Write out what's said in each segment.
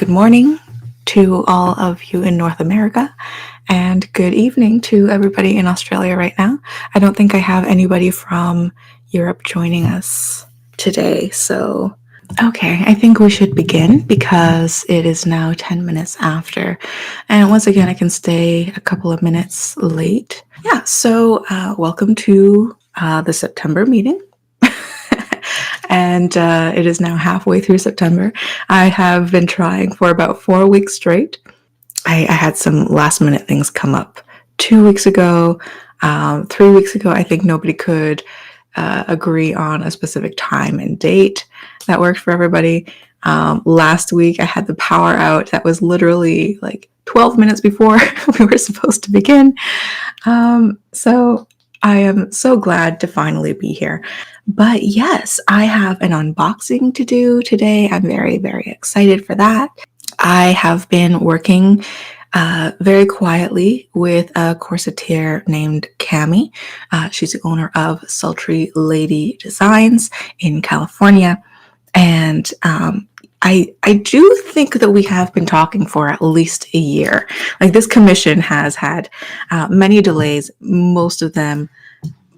Good morning to all of you in North America, and good evening to everybody in Australia right now. I don't think I have anybody from Europe joining us today, so okay, I think we should begin because it is now 10 minutes after. And once again, I can stay a couple of minutes late. Yeah, so welcome to the September meeting. And it is now halfway through September. I have been trying for about 4 weeks straight. I had some last minute things come up 2 weeks ago. 3 weeks ago, I think nobody could agree on a specific time and date that worked for everybody. Last week, I had the power out that was literally like 12 minutes before we were supposed to begin. So I am so glad to finally be here. But yes, I have an unboxing to do today. I'm very, very excited for that. I have been working very quietly with a corseteer named Cami. She's the owner of Sultry Lady Designs in California. And I do think that we have been talking for at least a year. Like, this commission has had many delays, most of them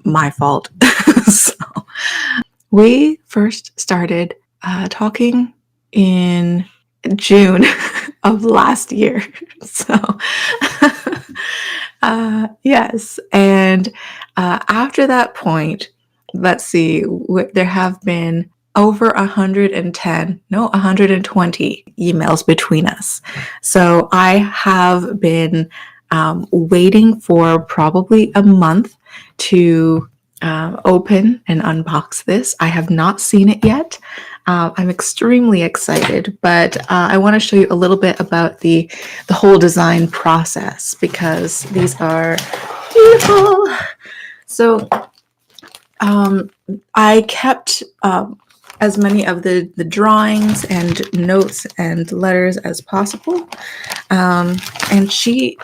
my fault. So we first started talking in June of last year. So yes, and after that point, let's see, there have been over 120 emails between us. So I have been waiting for probably a month to open and unbox this. I have not seen it yet. I'm extremely excited, but I want to show you a little bit about the whole design process because these are beautiful. So I kept as many of the drawings and notes and letters as possible, and she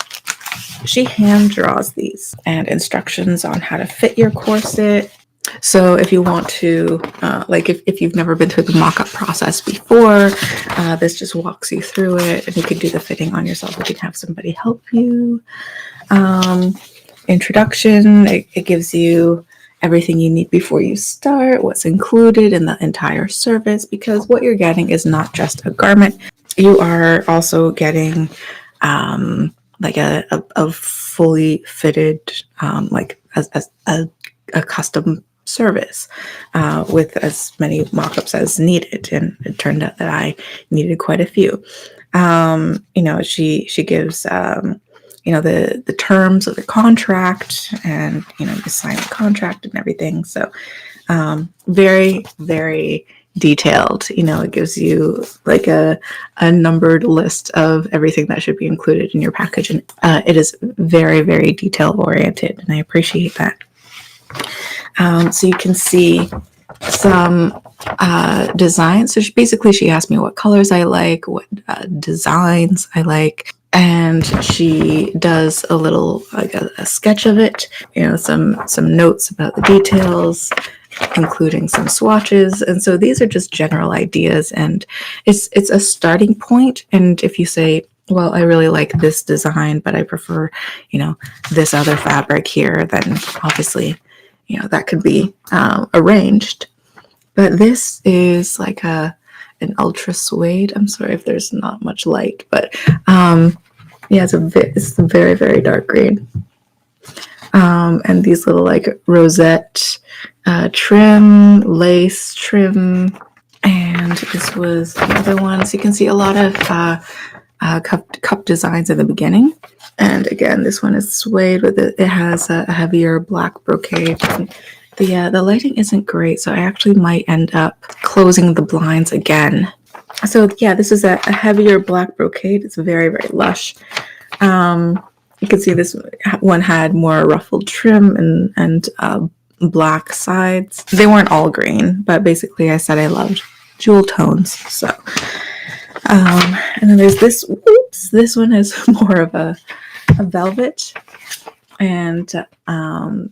hand draws these and instructions on how to fit your corset. So if you want to, if you've never been through the mock-up process before, this just walks you through it, and you can do the fitting on yourself. You can have somebody help you. Introduction, it gives you everything you need before you start, what's included in the entire service, because what you're getting is not just a garment. You are also getting like a fully fitted, like a custom service with as many mock-ups as needed. And it turned out that I needed quite a few. She gives, the terms of the contract, and, you sign the contract and everything. So very, very detailed. It gives you like a numbered list of everything that should be included in your package, and it is very, very detail oriented, and I appreciate that. So you can see some designs. So she asked me what colors I like, what designs I like, and she does a little like a sketch of it, some notes about the details, including some swatches. And so these are just general ideas, and it's a starting point. And if you say, well, I really like this design, but I prefer, this other fabric here, then obviously, that could be arranged. But this is like an ultra suede. I'm sorry if there's not much light, but it's a very, very dark green. And these little like rosette trim, lace trim, and this was another one. So you can see a lot of cup designs at the beginning. And again, this one is suede with it has a heavier black brocade. The lighting isn't great, so I actually might end up closing the blinds again. So yeah, this is a heavier black brocade. It's very, very lush. You can see this one had more ruffled trim and black sides. They weren't all green, but basically I said I loved jewel tones. So, and then there's this. Oops, this one is more of a velvet, and the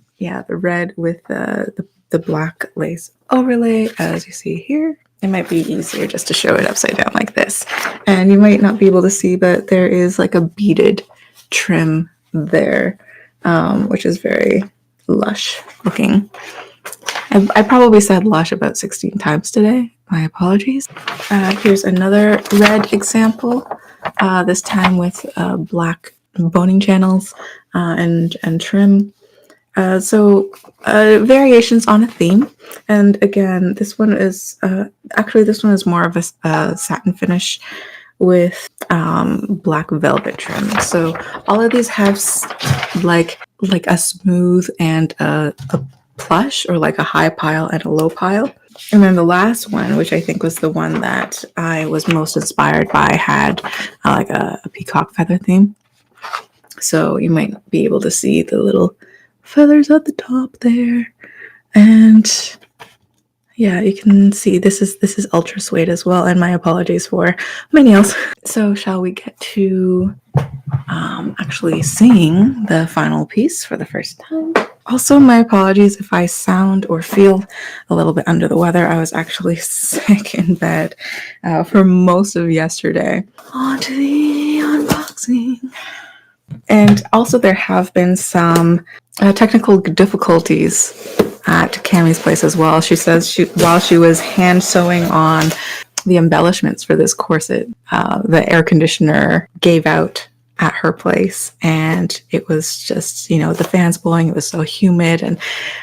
red with the black lace overlay, as you see here. it might be easier just to show it upside down like this. And you might not be able to see, but there is like a beaded trim there, which is very lush looking. I probably said lush about 16 times today. My apologies. Here's another red example, this time with black boning channels and trim. So variations on a theme. And again, this one is actually this one is more of a satin finish with black velvet trim. So all of these have like a smooth and a plush, or like a high pile and a low pile. And then the last one, which I think was the one that I was most inspired by, had like a peacock feather theme. So you might be able to see the little feathers at the top there. And yeah, you can see this is ultra suede as well. And my apologies for my nails. So shall we get to actually seeing the final piece for the first time? Also, my apologies if I sound or feel a little bit under the weather. I was actually sick in bed for most of yesterday. On to the unboxing. And also there have been some technical difficulties at Cammie's place as well. She says while she was hand sewing on the embellishments for this corset, the air conditioner gave out at her place, and it was just, the fans blowing. It was so humid, and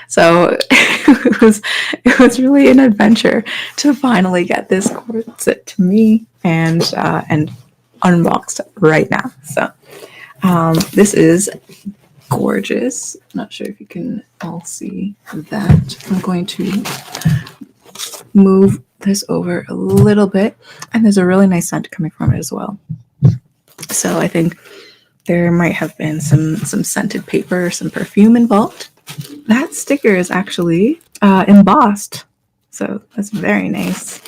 so it was really an adventure to finally get this corset to me and unboxed right now. So this is gorgeous. I'm not sure if you can all see that. I'm going to move this over a little bit, and there's a really nice scent coming from it as well. So I think there might have been some scented paper, some perfume involved. That sticker is actually embossed, so that's very nice.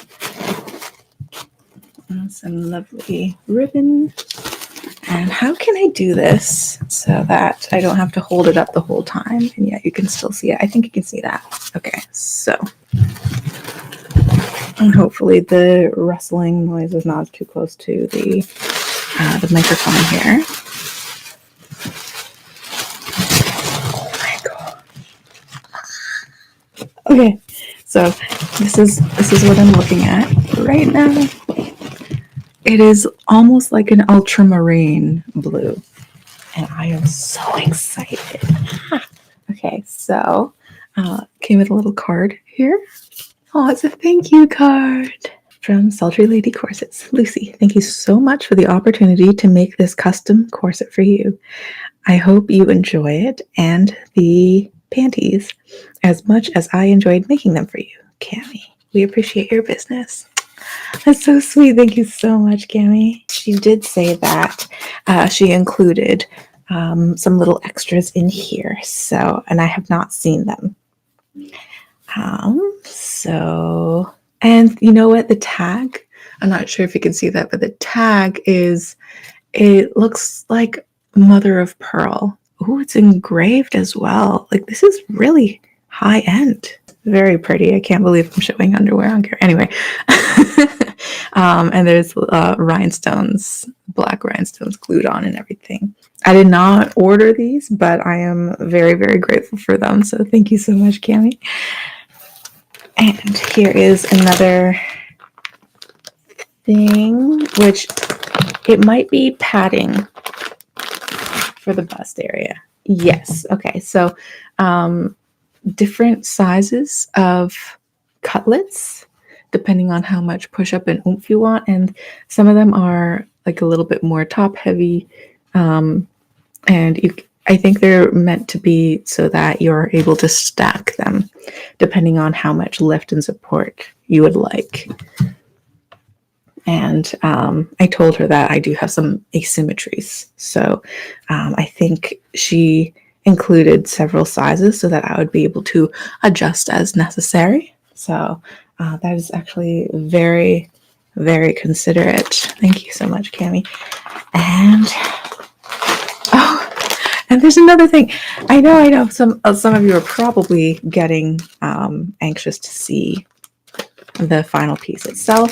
And some lovely ribbon. And how can I do this so that I don't have to hold it up the whole time and yet you can still see it? I think you can see that. Okay, so. And hopefully the rustling noise is not too close to the microphone here. Oh my god. Okay, so this is what I'm looking at right now. It is almost like an ultramarine blue, and I am so excited. Okay, so came with a little card here. Oh, it's a thank you card from Sultry Lady Corsets. Lucy, thank you so much for the opportunity to make this custom corset for you. I hope you enjoy it and the panties as much as I enjoyed making them for you. Cammie, we appreciate your business. That's so sweet. Thank you so much, Cammie. She did say that she included some little extras in here. So, and I have not seen them. And you know what? The tag, I'm not sure if you can see that, but the tag it looks like mother of pearl. Oh, it's engraved as well. Like, this is really high end. Very pretty. I can't believe I'm showing underwear on camera. Anyway, and there's rhinestones, black rhinestones glued on and everything. I did not order these, but I am very, very grateful for them. So thank you so much, Cammie. And here is another thing, which it might be padding for the bust area. Yes. Okay. So different sizes of cutlets, depending on how much push-up and oomph you want. And some of them are like a little bit more top-heavy. I think they're meant to be so that you're able to stack them, depending on how much lift and support you would like. And I told her that I do have some asymmetries. So I think she included several sizes so that I would be able to adjust as necessary. So that is actually very, very considerate. Thank you so much, Cammie. And there's another thing. I know some of you are probably getting anxious to see the final piece itself.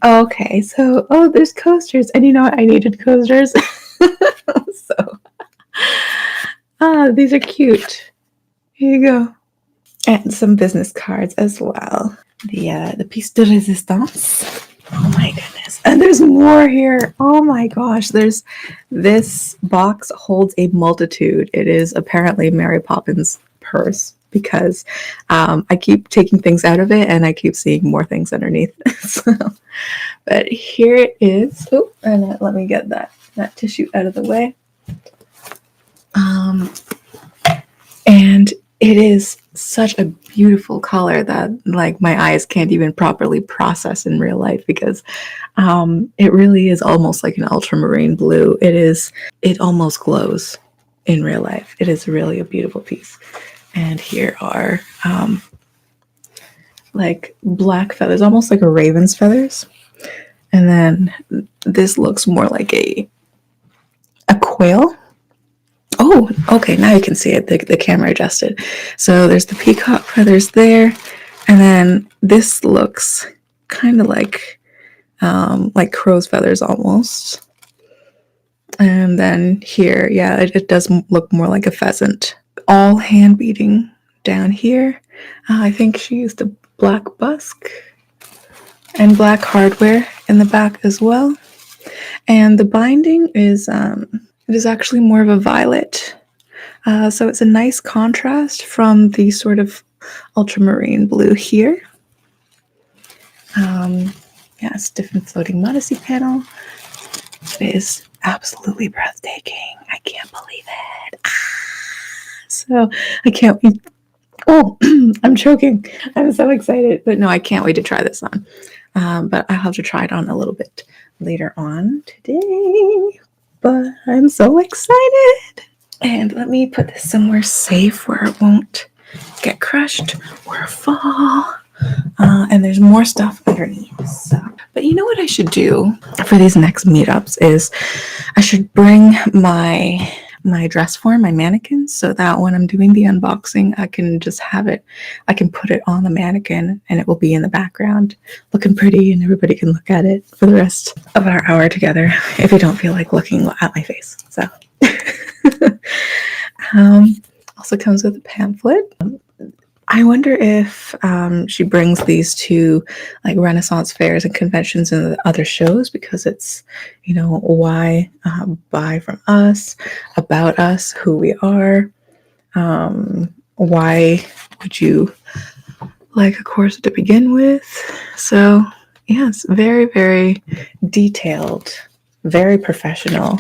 Okay, so there's coasters, and you know what? I needed coasters. So these are cute. Here you go. And some business cards as well. The piece de resistance. Oh my goodness. And there's more here. Oh my gosh. This box holds a multitude. It is apparently Mary Poppins' purse because I keep taking things out of it and I keep seeing more things underneath. So, but here it is. Oh, and let me get that tissue out of the way. And it is such a beautiful color that like my eyes can't even properly process in real life because it really is almost like an ultramarine blue. It almost glows in real life. It is really a beautiful piece. And here are like black feathers, almost like a raven's feathers. And then this looks more like a quail. Oh, okay, now you can see it. The camera adjusted. So there's the peacock feathers there, and then this looks kind of like crow's feathers almost. And then here, yeah, it does look more like a pheasant. All hand beading down here. I think she used a black busk and black hardware in the back as well. And the binding is it is actually more of a violet. So it's a nice contrast from the sort of ultramarine blue here. Yeah, stiff and floating modesty panel. It is absolutely breathtaking. I can't believe it. So I can't wait. Oh, I'm choking. I'm so excited. But no, I can't wait to try this on. But I'll have to try it on a little bit later on today. But I'm so excited. And let me put this somewhere safe where it won't get crushed or fall. And there's more stuff underneath. So. But you know what I should do for these next meetups is I should bring my dress form, my mannequin, so that when I'm doing the unboxing, I can just have it. I can put it on the mannequin and it will be in the background looking pretty and everybody can look at it for the rest of our hour together if you don't feel like looking at my face. So also comes with a pamphlet. I wonder if she brings these to like Renaissance fairs and conventions and other shows because it's, you know, why buy from us, about us, who we are. Why would you like a corset to begin with? So yes, very, very detailed, very professional.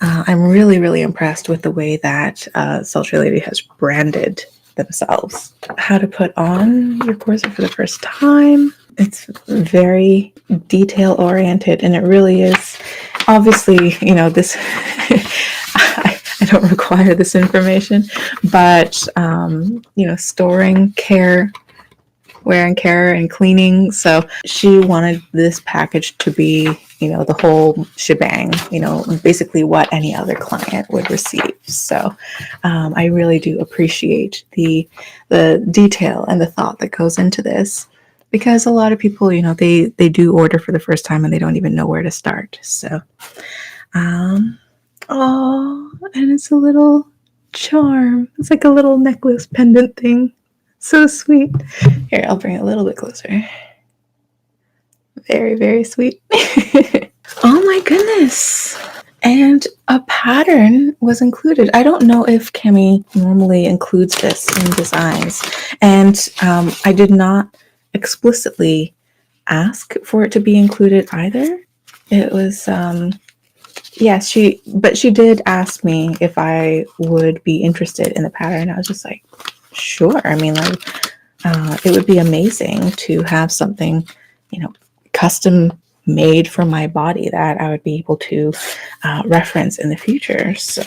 I'm really, really impressed with the way that Sultry Lady has branded themselves. How to put on your corset for the first time. It's very detail oriented and it really is. Obviously, you know, this I don't require this information, but you know, storing care, wear and care and cleaning. So she wanted this package to be, you know, the whole shebang, you know, basically what any other client would receive. So I really do appreciate the detail and the thought that goes into this because a lot of people, you know, they do order for the first time and they don't even know where to start. So, oh, and it's a little charm. It's like a little necklace pendant thing. So sweet. Here, I'll bring it a little bit closer. Very, very sweet. Oh my goodness. And a pattern was included. I don't know if Kemi normally includes this in designs. And I did not explicitly ask for it to be included either. It was, yes, she did ask me if I would be interested in the pattern. I was just like, sure. I mean, like, it would be amazing to have something, you know, custom made for my body that I would be able to reference in the future. So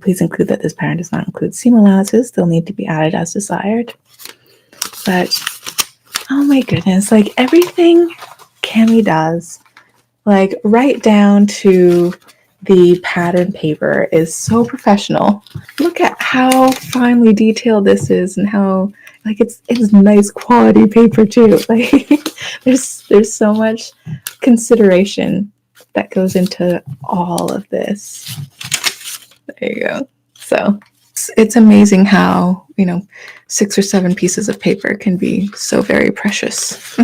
please include that this pattern does not include seam allowances. They'll need to be added as desired. But oh my goodness, like everything Kemi does, like right down to The pattern paper is so professional. Look at how finely detailed this is, and how like it's nice quality paper too. Like there's so much consideration that goes into all of this. There you go. So it's amazing how, 6 or 7 pieces of paper can be so very precious.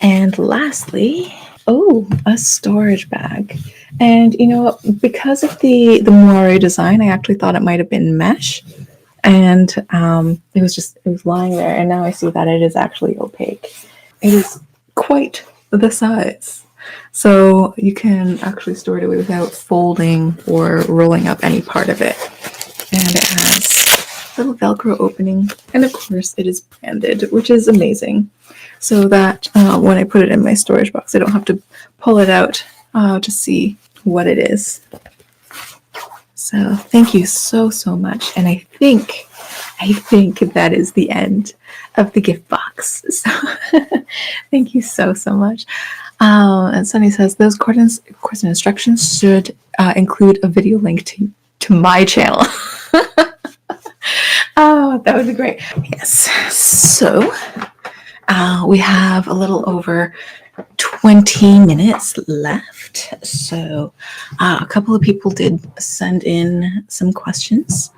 And lastly, a storage bag. And because of the moire design, I actually thought it might have been mesh, and it was lying there, and now I see that it is actually opaque. It is quite the size, so you can actually store it away without folding or rolling up any part of it. And it has a little Velcro opening, and of course it is branded, which is amazing, so that when I put it in my storage box, I don't have to pull it out to see what it is. So thank you so much, and I think that is the end of the gift box. So thank you so much. And Sunny says those course instructions should include a video link to my channel. Oh, that would be great. Yes. So we have a little over 20 minutes left. So a couple of people did send in some questions.